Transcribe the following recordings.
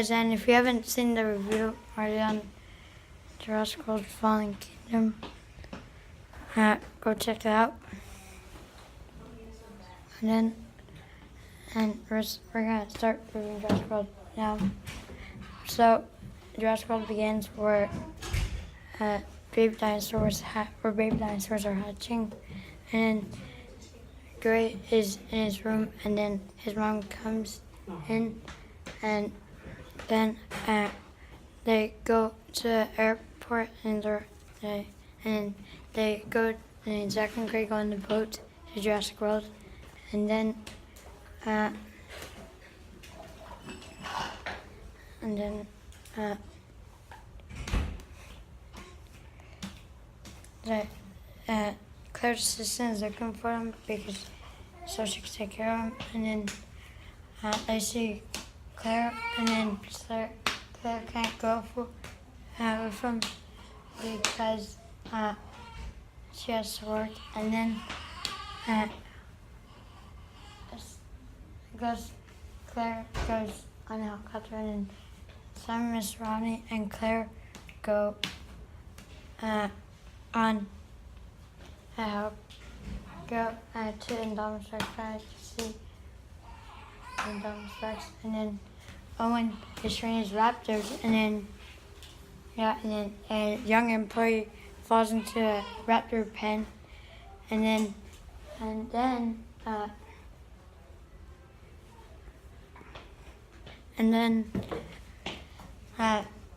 And if you haven't seen the review already on Jurassic World Fallen Kingdom, go check it out. And we're gonna start reviewing Jurassic World now. So Jurassic World begins where baby dinosaurs are hatching, and Gray is in his room, and then his mom comes in, and then they go to the airport, and Zach and Gray go on the boat to Jurassic World, and then Claire's assistant is looking for him because so she can take care of him, and then they see Claire, and then Claire can't go with him because she has to work, and then Claire goes on a helicopter, and then Simon, Miss Ronnie, and Claire go on a helicopter to Indominus Rex to see Indominus Rex, and then Owen is training his raptors, and then a young employee falls into a raptor pen, and then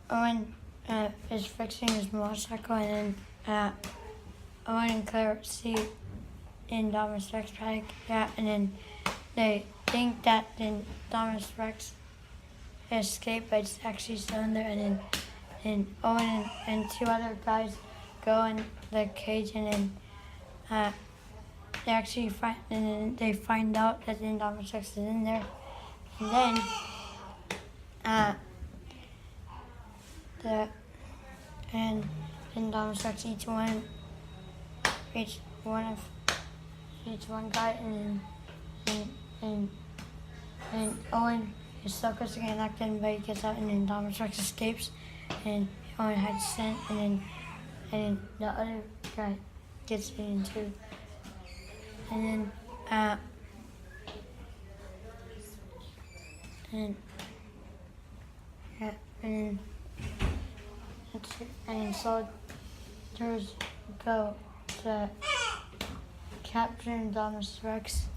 Owen is fixing his motorcycle, and then Owen and Claire see Indominus Rex panic, and then they think that Indominus Rex escaped, but it's actually still in there, and then Owen and two other guys go in the cage, and then they find out that the Indominus Rex is in there, and then Indominus Rex eats one guy, and Owen is so close to getting knocked in, but he gets out, and then Indominus Rex escapes, and Owen had sent, and then the other guy gets in too, and soldiers go to capture Indominus Rex,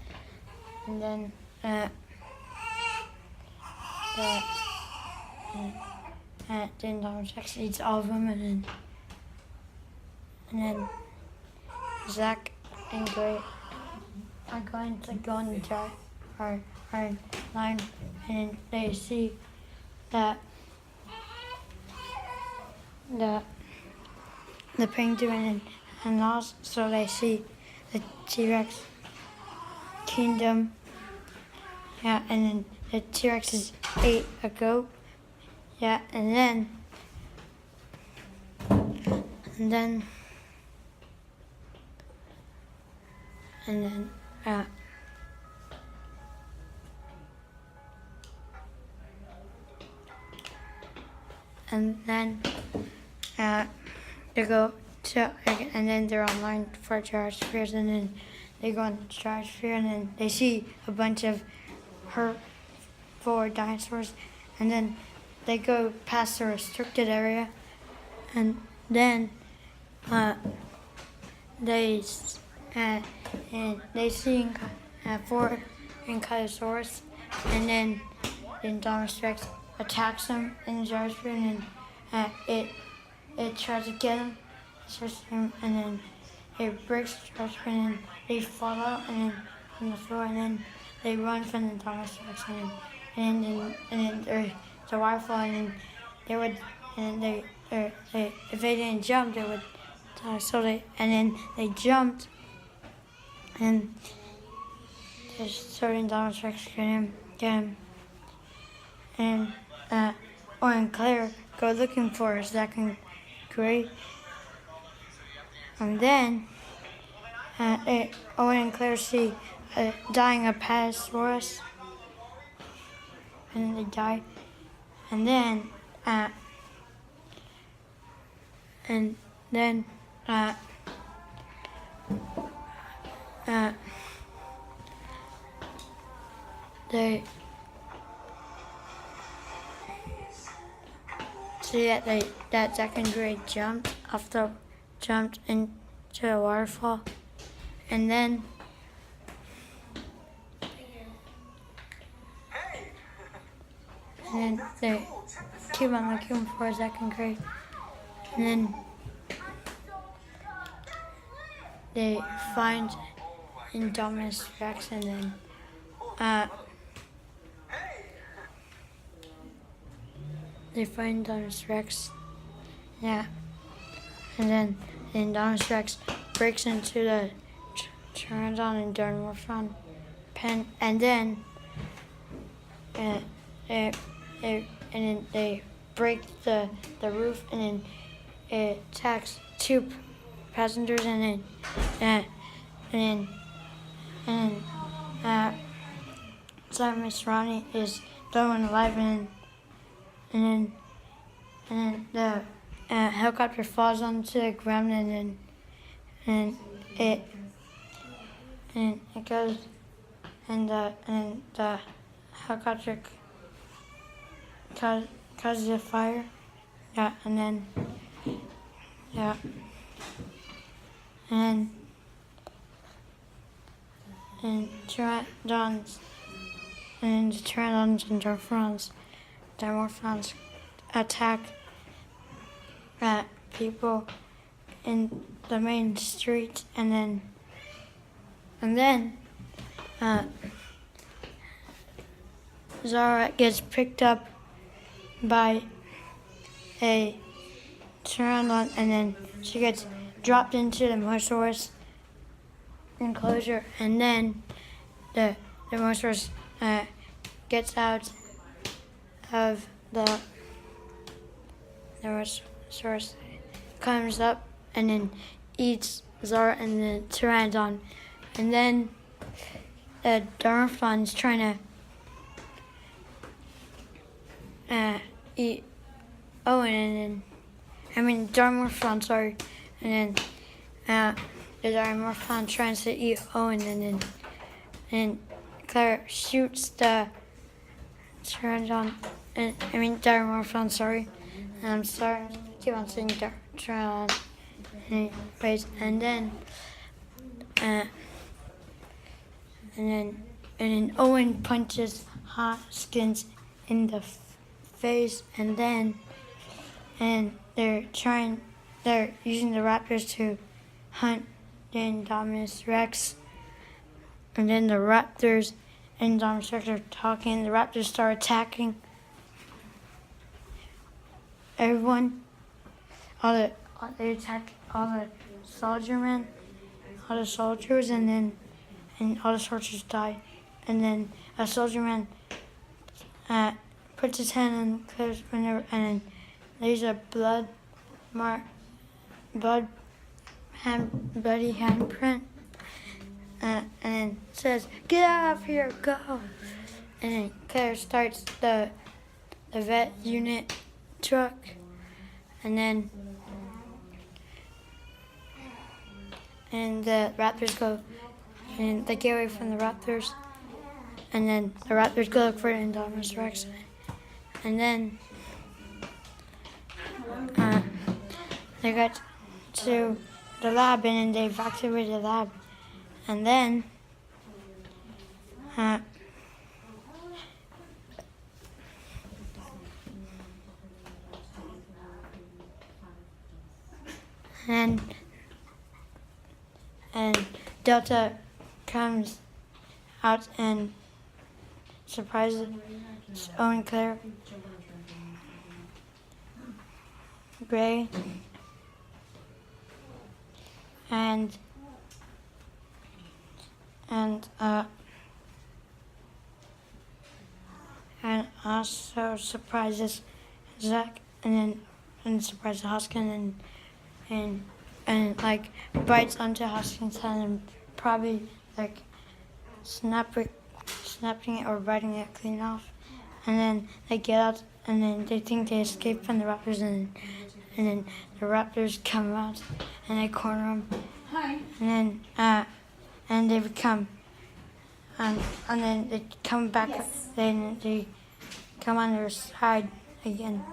and then the Indominus Rex eats all of them, and then Zach and Gray are going to go in the line, and they see that the penguin and lost, so they see the T-Rex kingdom, and then the T-Rexes ate a goat, and then they go to, and then they're online for Jurassic Spheres, and then they go on Jurassic Sphere, and then they see a bunch of herbivore dinosaurs, and then they go past the restricted area, and then they see four Ankylosaurus, and then Indominus Rex attacks them in the Jurassic Sphere, and then it tries to get him, and then it breaks the Jurassic Sphere, and then they fall out, and then on the floor, and then they run from the Indominus Rex, and then there's a waterfall, and if they didn't jump, they would die. So they jumped, and there's certain Indominus Rex get him, and Owen and Claire go looking for Zach and Gray, and then Owen and Claire see dying Apatosaurus, and then they die, and then and then they see that second grade jumped into a waterfall, and then they keep on looking for second grade, and then they find Indominus Rex, and then they find Indominus Rex, yeah, and then Indominus Rex breaks into the Pteranodon and Dimorphodon pen, and then and then they break the roof, and then it attacks two passengers, and then Miss Ronnie is the one alive, and then the helicopter falls onto the ground, and it goes, and the helicopter causes a fire, yeah, and then Pteranodons and Dimorphodons attack people in the main street, and then Zara gets picked up by a Pteranodon, and then she gets dropped into the Mosasaurus enclosure, and then the Mosasaurus gets out of the Mosasaurus, comes up, and then eats Zara and the Pteranodon, and then the Dimorphodon is trying to eat Owen, Dimorphodon, sorry, and then the Dimorphodon tries to eat Owen, and then Claire shoots the Pteranodon, Dimorphodon, sorry, and I'm sorry, I keep on saying Pteranodon, anyways, and then Owen punches Hoskins in the face, and they're using the raptors to hunt the Indominus Rex, and then the raptors and Indominus Rex are talking. The raptors start attacking everyone. They attack all the soldiers, and all the soldiers die, and then a soldierman puts his hand on Claire's window, and then there's a bloody handprint, and then says, "Get out of here, go!" And then Claire starts the vet unit truck, and the raptors go, and they get away from the raptors, and then the raptors go look for the Indominus Rex, and then they got to the lab, and then they evacuated the lab, and then and Delta comes out and surprises Owen, Claire, Gray, and also surprises Zach, and surprises Hoskin, and like bites onto Hoskin's hand, and probably like snapping it or biting it clean off, and then they get out, and then they think they escaped from the raptors, and then the raptors come out and they corner them. Hi. And then and they become and then they come back. Yes. Then they come on their side again.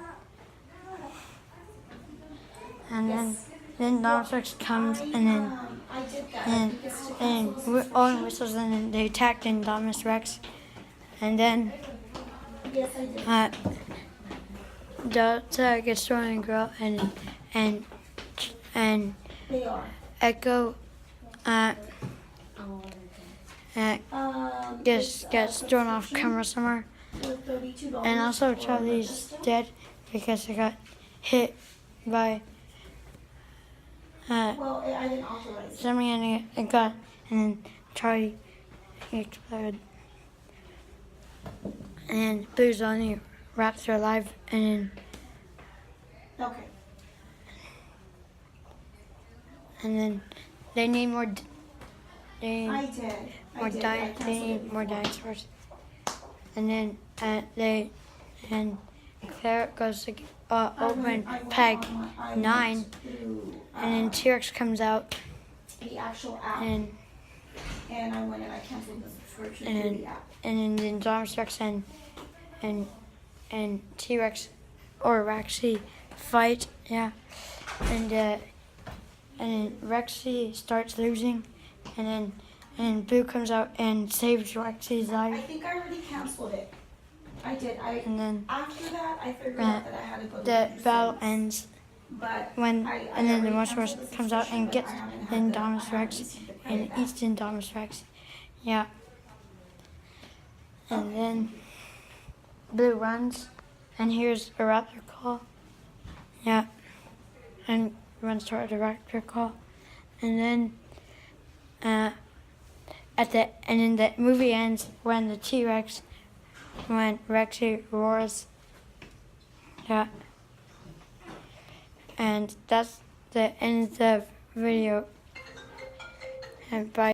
And Yes. then Donald Rex comes, and then I did that. Owen whistles, and then they attack Indominus Rex, and then Yes, I did. Delta gets thrown in the grill, and They are. Echo gets thrown off camera somewhere, $32. and also Charlie's dead because he got hit by Well, I didn't authorize it. something, and and then Charlie exploded, and Boo's the only raptor alive, and Okay. then they need more. They I did. I did. They need more dinosaurs, and then Claire goes to open Peg 9, and then T-Rex comes out, the actual app, and I went and I canceled the subscription to the app. and then Indominus Rex and T-Rex or Rexy fight, yeah, and then Rexy starts losing, and Boo comes out and saves Rexy's I life, think I already canceled it. I did. and then After that, I figured out that I had to go to the the battle ends But when I and then the already Monster canceled the comes out and subscription, gets but I haven't had the- Indominus I Rex haven't received the and credit eats Indominus Rex, yeah, and then Blue runs and hears a raptor call, yeah, and runs toward the raptor call, and then and then the movie ends when the T-Rex, when Rexy roars, yeah, and that's the end of the video, and bye.